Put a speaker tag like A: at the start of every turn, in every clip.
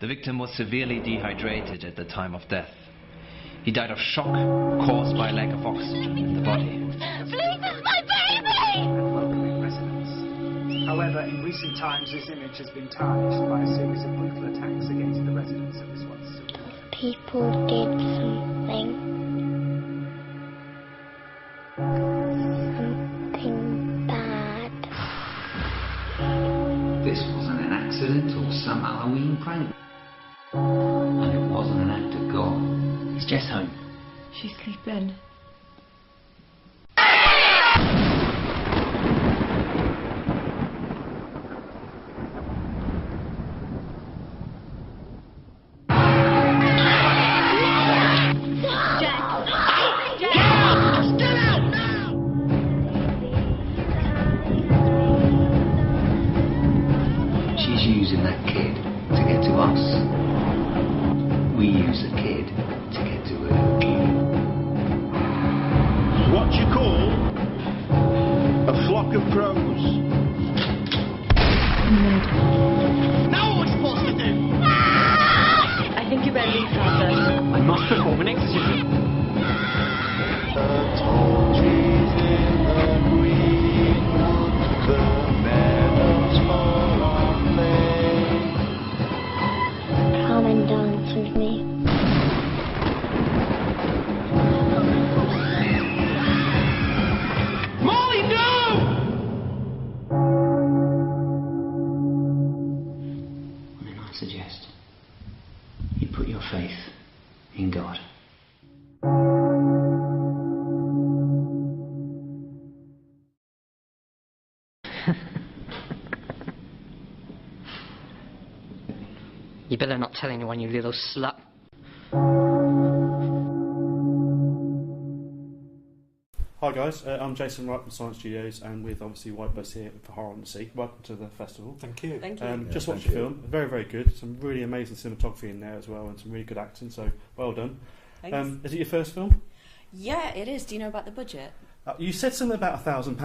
A: The victim was severely dehydrated at the time of death. He died of shock caused by lack of oxygen in the body.
B: Please, it's my baby!
C: Welcoming residents. However, in recent times, this image has been tarnished by a series of brutal attacks against the residents of this once secluded.
B: People did something. Something bad.
D: This wasn't an accident or some Halloween prank. And it wasn't an act of God. It's Jess home.
E: She's sleeping.
D: She's using that kid to get to us. We use a kid to get to her.
F: What you call a flock of crows. Now what are we supposed to do?
E: I think you better leave, Father.
F: I must perform an exorcism.
G: The tall trees in the greenwood, the meadows full of flame.
B: Come and dance with me.
F: Molly, no!
D: And then I suggest you put your faith in God.
H: You better not tell anyone, you little slut.
I: Hi guys, I'm Jason Wright from Science Studios, and with obviously White Bus here for Horror on the Sea. Welcome to the festival.
J: Thank you.
E: Thank you.
I: Just watched the film, very very good. Some really amazing cinematography in there as well, and some really good acting. So well done.
E: Thanks.
I: Is it your first film?
E: Yeah, it is. Do you know about the budget?
I: You said something about £1,000.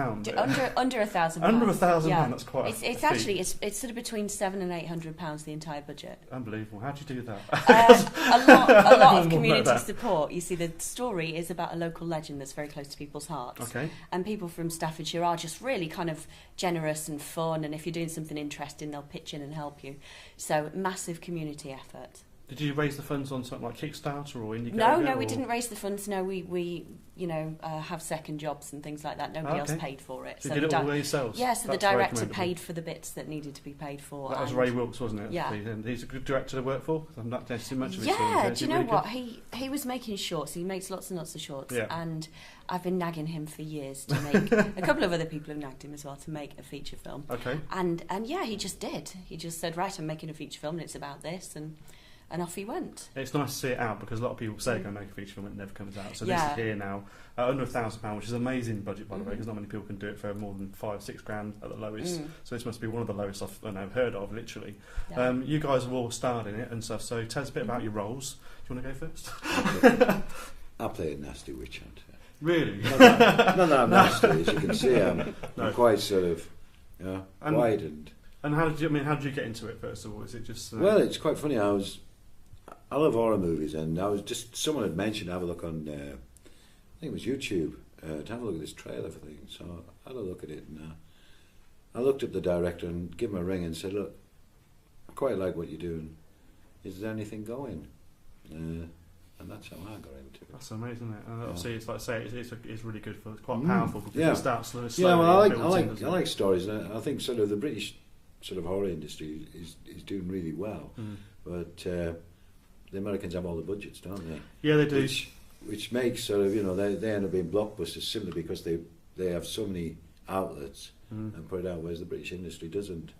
E: Under £1,000.
I: Under £1,000.
E: Yeah.
I: That's quite.
E: It's actually it's sort of between £700 and £800 the entire budget.
I: Unbelievable. How do you do that?
E: A lot of community support. You see, the story is about a local legend that's very close to people's hearts.
I: Okay.
E: And people from Staffordshire are just really kind of generous and fun. And if you're doing something interesting, they'll pitch in and help you. So massive community effort.
I: Did you raise the funds on something like Kickstarter or Indiegogo?
E: No, we didn't raise the funds. No, we have second jobs and things like that. Nobody else paid for it.
I: So you did it all yourselves?
E: Yeah, so the
I: That's very
E: director
I: commendable.
E: paid for the bits that needed to be paid for.
I: That was Ray Wilkes, wasn't it?
E: Yeah.
I: He's a good director to work for. I've not seen much of his films.
E: Yeah,
I: Is
E: do
I: he
E: you know
I: really
E: what?
I: good?
E: He was making shorts. He makes lots and lots of shorts.
I: Yeah.
E: And I've been nagging him for years to make... a couple of other people have nagged him as well to make a feature film.
I: Okay.
E: And yeah, he just did. He just said, right, I'm making a feature film and it's about this, and off he went.
I: It's nice to see it out because a lot of people say they're going to make a feature film and it never comes out. So
E: Yeah.
I: this is here now, under £1,000, which is an amazing budget by the way, because not many people can do it for more than £5-6 at the lowest. So this must be one of the lowest I've heard of, literally.
E: Yeah.
I: You guys have all starred in it and stuff. So tell us a bit about your roles. Do you want to go first?
J: I play a nasty witch hunter.
I: Really?
J: No, I'm nasty. As you can see, I'm quite sort of wide and.
I: And how did you get into it first of all? Is it just?
J: Well, it's quite funny. I love horror movies, and someone had mentioned have a look on, I think it was YouTube, to have a look at this trailer for things. So I had a look at it, and I looked at the director and gave him a ring and said, "Look, I quite like what you're doing. Is there anything going?" And that's how I got into it.
I: That's amazing, isn't it? And obviously, it's like I say, it's really good for. It's quite powerful because it starts slowly.
J: Yeah, well, I like stories, and I think sort of the British sort of horror industry is doing really well, but the Americans have all the budgets, don't they?
I: Yeah, they do.
J: Which makes sort of they end up being blockbusters simply because they have so many outlets and put it out, whereas the British industry doesn't.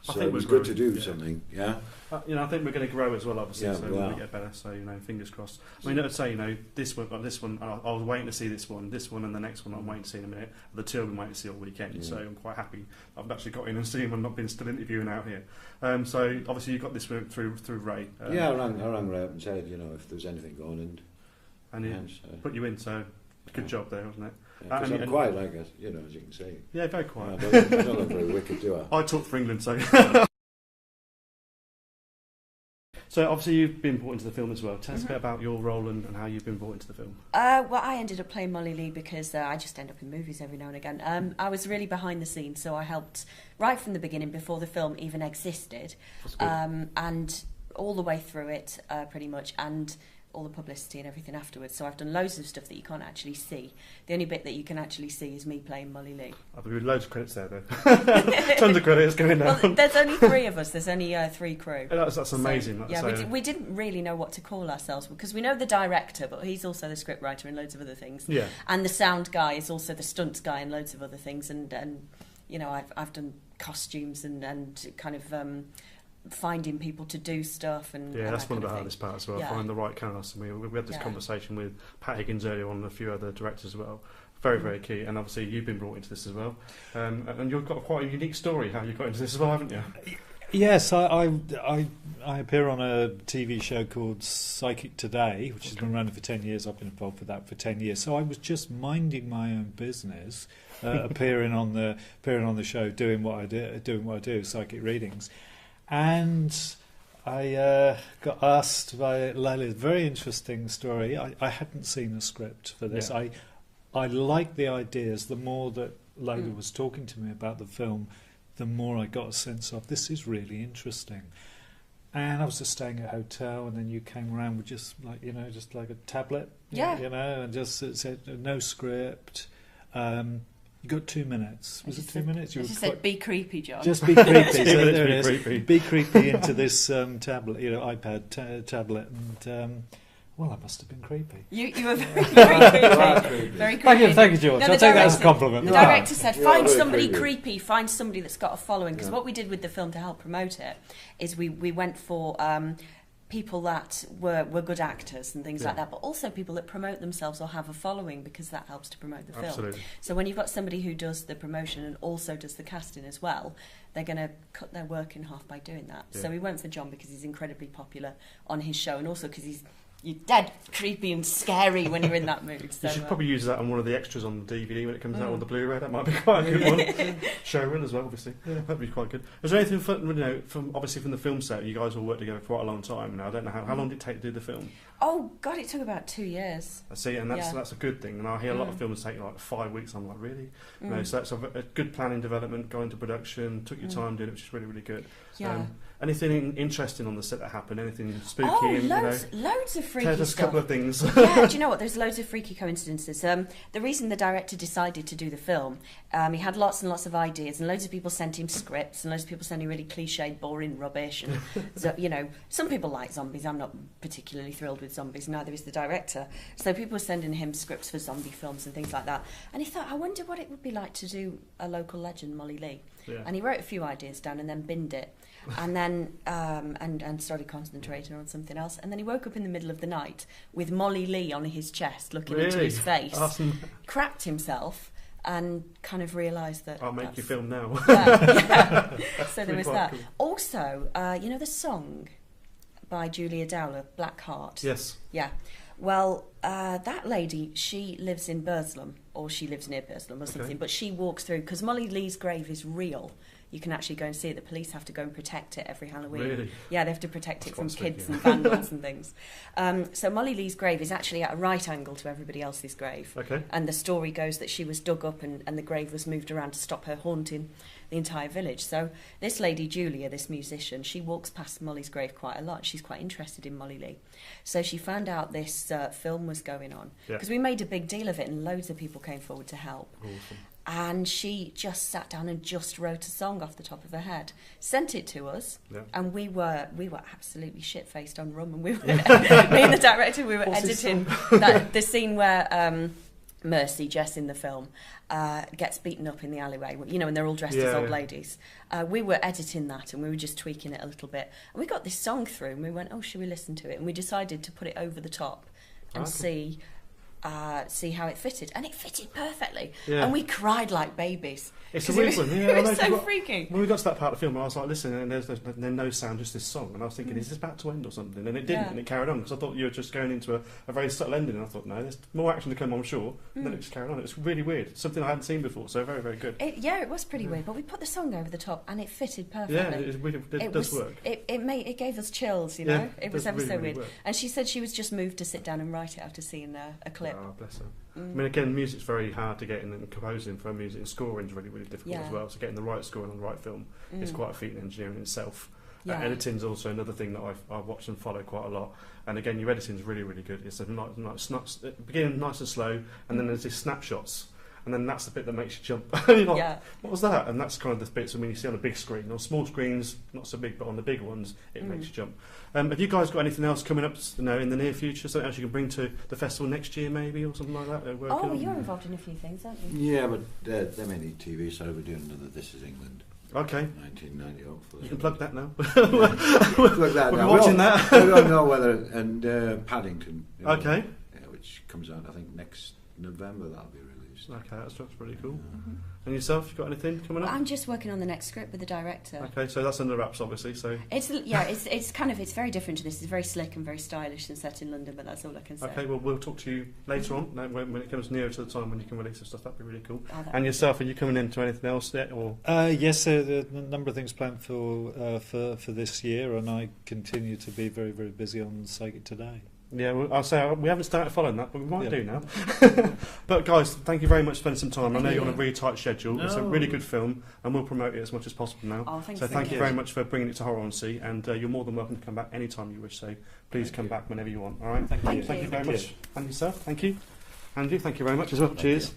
J: So it was good to do something, yeah.
I: I think we're going to grow as well, obviously.
J: Yeah,
I: so we'll get better. So fingers crossed. I mean, I'd say this one. I was waiting to see this one, and the next one I'm waiting to see in a minute. The two I've been waiting to see all weekend. So I'm quite happy. I've actually got in and seen them and not been still interviewing out here. So obviously you got this through Ray.
J: I rang Ray up and said if there was anything going
I: and he put you in. So good job there, wasn't it?
J: Because I'm quiet, like as you can see.
I: Yeah, very quiet.
J: I don't look very wicked, do I?
I: I talk for England, so. So obviously you've been brought into the film as well. Tell us a bit about your role and how you've been brought into the film.
E: Well, I ended up playing Molly Lee because I just end up in movies every now and again. I was really behind the scenes, so I helped right from the beginning, before the film even existed, and all the way through it, pretty much, and all the publicity and everything afterwards. So I've done loads of stuff that you can't actually see. The only bit that you can actually see is me playing Molly Lee.
I: I've got loads of credits there, though. Tons of credits going down.
E: Well, there's only 3 of us. There's only 3 crew.
I: That's amazing.
E: So, yeah, we didn't really know what to call ourselves, because we know the director, but he's also the scriptwriter and loads of other things.
I: Yeah.
E: And the sound guy is also the stunts guy and loads of other things. And you know, I've done costumes and kind of finding people to do stuff. And
I: that's
E: and
I: one of the hardest parts as well, find the right cast. And we had this conversation with Pat Higgins earlier on and a few other directors as well. Very, very key. And obviously you've been brought into this as well. And you've got quite a unique story how you got into this as well, haven't you?
K: Yes, I appear on a TV show called Psychic Today, which has been running for 10 years. I've been involved with that for 10 years. So I was just minding my own business, appearing on the show, doing what I do, psychic readings. And I got asked by Lila, very interesting story. I hadn't seen a script for this.
I: Yeah.
K: I liked the ideas. The more that Lila was talking to me about the film, the more I got a sense of, this is really interesting. And I was just staying at a hotel, and then you came around with just like a tablet, and just said no script. You got 2 minutes. Was it 2 minutes?
E: You said, "Be creepy, John."
K: Just be creepy. So there
I: it
K: is.
I: Creepy.
K: Be creepy into this tablet, iPad tablet, and well, I must have been creepy.
E: You were very creepy. Very creepy.
K: Thank you, George. I'll take that as a compliment.
E: The director said, "Find somebody creepy. Find somebody that's got a following." Because what we did with the film to help promote it is we went for people that were good actors and things like that, but also people that promote themselves or have a following, because that helps to promote the film.
I: Absolutely.
E: So when you've got somebody who does the promotion and also does the casting as well, they're going to cut their work in half by doing that. So we went for John because he's incredibly popular on his show, and also because you're dead creepy and scary when you're in that mood. So,
I: you should probably use that on one of the extras on the DVD when it comes out on the Blu-ray. That might be quite a good one. Showrun as well, obviously. Yeah, that'd be quite good. Is there anything from the film set? You guys all worked together for quite a long time now. I don't know how long did it take to do the film.
E: Oh God, it took about 2 years.
I: I see, and that's a good thing. And I hear a lot of films take like 5 weeks. I'm like, really? So that's a good planning development, going to production, took your time doing it, which is really, really good.
E: Yeah.
I: Anything interesting on the set that happened? Anything spooky?
E: Oh, loads of freaky
I: Tell us
E: stuff.
I: a couple of things.
E: Yeah, do you know what? There's loads of freaky coincidences. The reason the director decided to do the film, he had lots and lots of ideas, and loads of people sent him scripts, and loads of people sent him really cliched, boring rubbish. And so, some people like zombies. I'm not particularly thrilled with zombies. Neither is the director. So people were sending him scripts for zombie films and things like that. And he thought, I wonder what it would be like to do a local legend, Molly Lee. Yeah. And he wrote a few ideas down and then binned it. And then and started concentrating on something else. And then he woke up in the middle of the night with Molly Lee on his chest, looking into his face. Awesome. Cracked himself and kind of realised that
I: I'll make you film now.
E: So there was that. Cool. Also, the song by Julia Dowler, Black Heart.
I: Yes.
E: Yeah. Well, that lady, she lives in Burslem, or she lives near Burslem or something, but she walks through, because Molly Lee's grave is real. You can actually go and see it. The police have to go and protect it every Halloween.
I: Really?
E: Yeah, they have to protect it from kids and vandals and things. So Molly Lee's grave is actually at a right angle to everybody else's grave.
I: Okay.
E: And the story goes that she was dug up and the grave was moved around to stop her haunting the entire village. So this lady, Julia, this musician, she walks past Molly's grave quite a lot. She's quite interested in Molly Lee. So she found out this film was going on. Because we made a big deal of it and loads of people came forward to help.
I: Awesome.
E: And she just sat down and just wrote a song off the top of her head, sent it to us, and we were absolutely shit-faced on rum, and we were, me and the director, we were editing the scene where Mercy, Jess in the film, gets beaten up in the alleyway, and they're all dressed as old ladies. We were editing that, and we were just tweaking it a little bit, and we got this song through, and we went, oh, should we listen to it? And we decided to put it over the top and see see how it fitted, and it fitted perfectly.
I: Yeah.
E: And we cried like babies.
I: It's a weird one. Yeah,
E: It was so freaky.
I: When we got to that part of the film, I was like, listen, and there's no sound, just this song. And I was thinking, is this about to end or something? And it didn't, and it carried on, because I thought you were just going into a very subtle ending. And I thought, no, there's more action to come, I'm sure. And then it just carried on. It was really weird. Something I hadn't seen before, so very, very good.
E: It was pretty weird, but we put the song over the top, and it fitted perfectly.
I: Yeah, it does work.
E: It gave us chills, you know.
I: Yeah,
E: it was ever
I: really,
E: so
I: really
E: weird.
I: work.
E: And she said she was just moved to sit down and write it after seeing a clip.
I: Oh, bless her. I mean, again, music's very hard to get in, and composing for music and scoring is really, really difficult as well. So getting the right score on the right film is quite a feat in engineering itself. Editing's also another thing that I watch and follow quite a lot. And again, your editing's really, really good. It's beginning nice and slow, and then there's these snapshots. And then that's the bit that makes you jump. You're like, what was that? And that's kind of the bits you see on a big screen. On small screens, not so big, but on the big ones, it makes you jump. Have you guys got anything else coming up in the near future? Something else you can bring to the festival next year, maybe, or something like that?
E: You're involved in a few things, aren't you?
J: Yeah, but they're mainly TV, so we're doing another This Is England.
I: Okay.
J: 1990, hopefully.
I: You can plug that now.
J: Plug that now.
I: We're watching that.
J: I don't know whether... And Paddington.
I: Okay.
J: Yeah, which comes out, I think, next November, that'll be released.
I: Okay, that's pretty cool. And yourself, you got anything coming up?
E: I'm just working on the next script with the director.
I: Okay, so that's under wraps, obviously. So
E: it's very different to this. It's very slick and very stylish and set in London, but that's all I can say.
I: Okay, well, we'll talk to you later on when it comes nearer to the time when you can release the stuff. That'd be really cool. And yourself, are you coming into anything else yet? Or
K: yes, there are a number of things planned for this year, and I continue to be very, very busy on Psychic Today.
I: Yeah, well, I'll say we haven't started following that, but we might do now. But guys, thank you very much for spending some time. I know you're on a really tight schedule. It's a really good film, and we'll promote it as much as possible now. Thank you very much for bringing it to Horror on Sea, and you're more than welcome to come back anytime you wish. So please come back whenever you want. All right.
K: Thank you.
I: Thank you very much. And yourself, thank you. Andrew, thank you very much as well. Cheers.